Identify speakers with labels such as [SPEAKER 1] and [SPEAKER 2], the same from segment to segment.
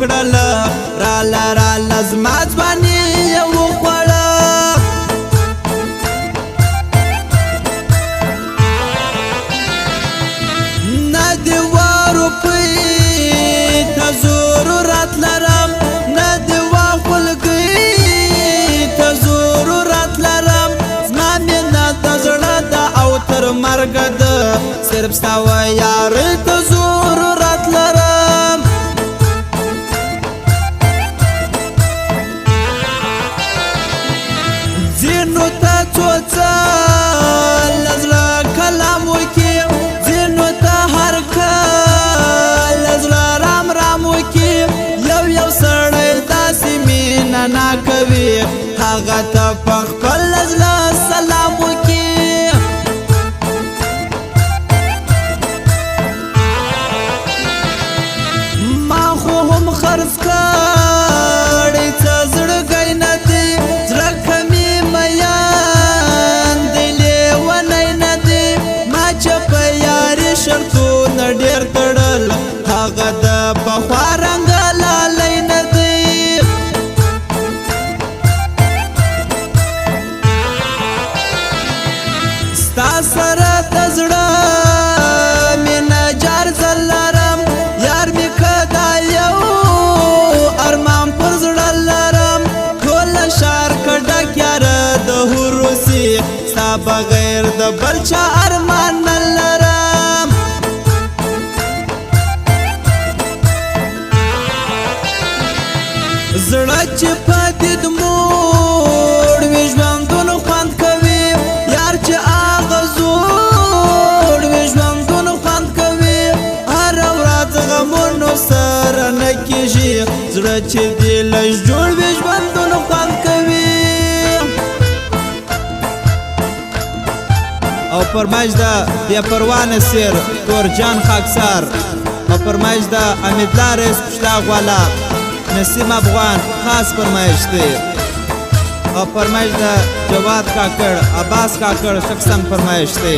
[SPEAKER 1] وکړل راله زما ځواني یې وخوړه نه د وا روپۍ ته ضرورت لرم نه د وا خولګۍ ته ضرورت لرم زما مینه د زړه ده او تر مرګه ده صرف ستا ویارۍ ته ضرورت لرم ځینو ته څو څه له زړه کلام وکړي ځینو ته هر کله زړه رام وکړي یو سړی داسې مینه ناکوي هغه ته په خپل زړه سلام وکړي ما خو هم خرڅ کړی څه زړګی نه دی زړه کمې میان دی لیونی نه دی ما چې په یاري شرطونه ډېر تړل هغه د پخوا رنګه لالی نه دی ستا سره د زړه مینه جار ځل لرم یار مې که دا یو ارمان پر زړه لرم ټول ښار که ډک یاره د حورو سي ستا بغیر د بل چا ارمان نه لرم زړه چې پاتې د موړ وي ژوندون خوند کوي یار چې هغه زوړ وي ژوندون خوند کوي هره ورځ غمونو سره نه کېږي زړه چې دې لږ جوړ وي ژوندون خوند کوي او فرمایش ده بیا پروا نصیر تورجان خاکسار او فرمایش ده امیدلار رئیس کشلاق والا نسیم افغان خاص فرمایش دی او فرمایش ده جواد کاکړ عباس کاکړ شخصا فرمایش دی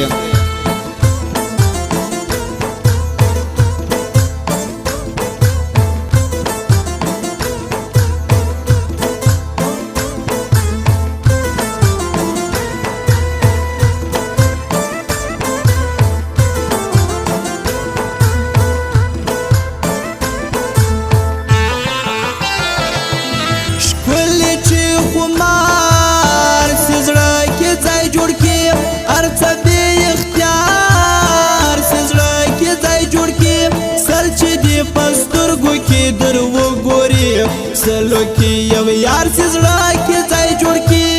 [SPEAKER 1] خمار سی زړه کې ځای جوړ کړي هر څه بې اختیار سی زړه کې ځای جوړ کړي سر چې دې په سترګو کې در وګوري سلو کې یو یار سی زړه کې ځای جوړ کړي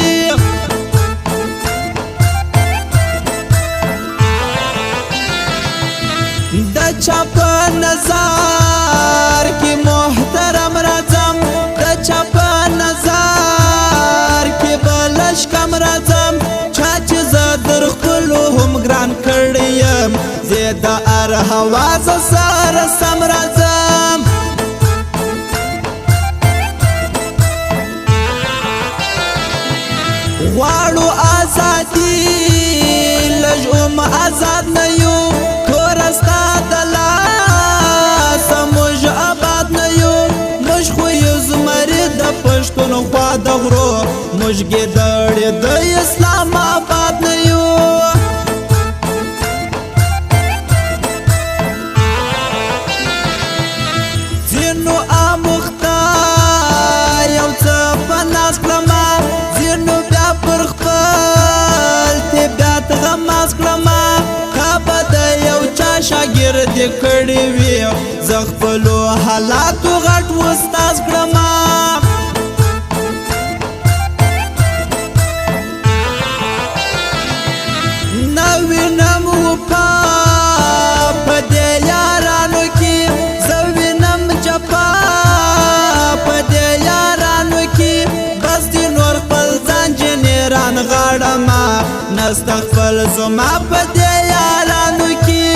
[SPEAKER 1] د چا په نظر کې محترم راځم د چا په نظر کې بلش کم راځم چا چې زه در خپلو هم ګران کړی یم زه د هر حواس سره سم راځم غواړو ازادي لږ هم آزاد نه یو توره ستا د لاسه موږ آباد نه یو موږ خو یو زمري د پښتونخوا د غرو موږ ګیدړې د اسلام آباد نه یو ځینو آموخته یو څه په ناز کړمه ځینو بیا پر خپل طبیعت غماز کړمه که به د یو چا شاګردې کړې وي زه خپلو حالاتو غټ استاذ کړمه نه وینم وفا په دې یارانو کې زه وینم جفا په دې یارانو کې بس دې نور خپل ځان جنیران غاړمه نسته خپل زما په دې یارانو کې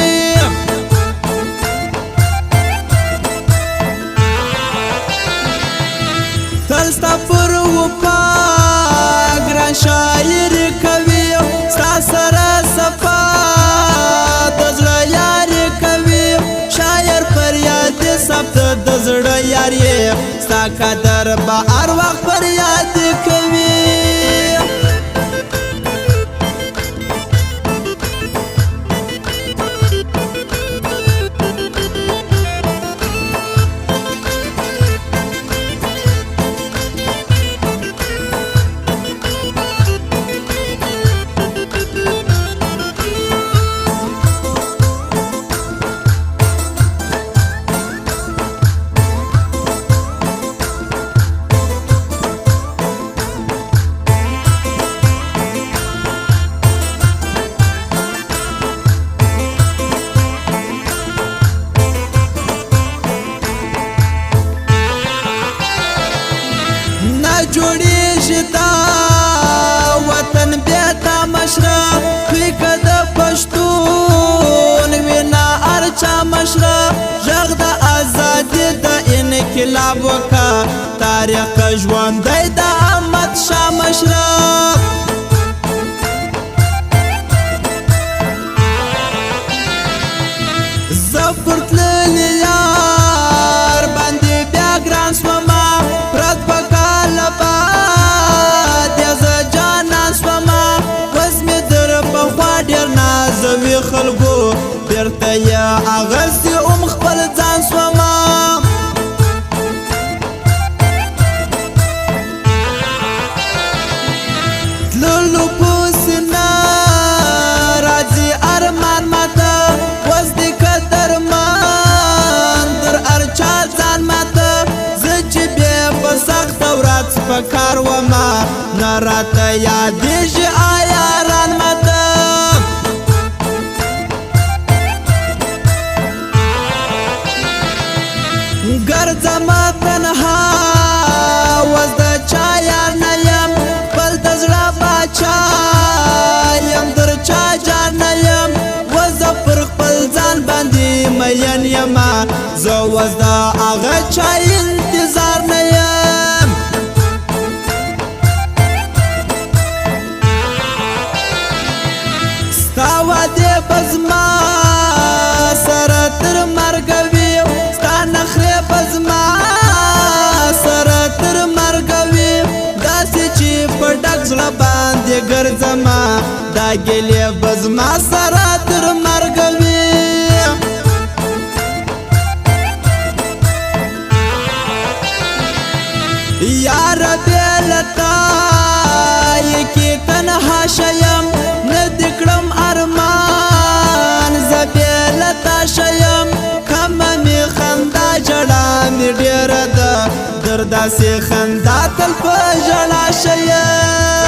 [SPEAKER 1] تل ستا پر وفا ګران شاعري کوي ستا سره صفا د زړه یاري کوي شاعر پر یاد ثبت د زړه یاري قدر به هر وخت پر یاد کوي جوړیږي دا وطن بیا تا مشره وي که د پښتون وینا هر چا مشره غږ د ازادي د انقلاب وکړه تاریخ ژوندی د احمد شاه مشره زه پر تللي یار باندې بیا ګران شومه پرت په زوی خلکو بیرته یا اغسطی خپل ځان سوما تللو پوسینا راځي ارمان ماته وز دی قدر من در ارچا ځان ماته زه چې بیا په سخت ورځ په کار وما نه راته یادېږي یاران ماته ګرځمه تنها وز د چا یار نه یم خپل د زړه باچا یم در چا جار نه یم وز پر خپل ځان باندې مین یمه زه وز د هغه چا انتظار نه یم ستا وعدې به زما سره تر مرګه وي ستا نخرې به زما سره تر مرګه وي داسې چې په ډک زړه باندې ګرځمه دا ګیلې به زما سره تر مرګه وي یاره بې له تا یکې تنها شیم نه دې کړم ارمان زه بې له تا شیم کمه مې خندا ژړا مې ډېره ده در داسې خندا تل په ژړا شیم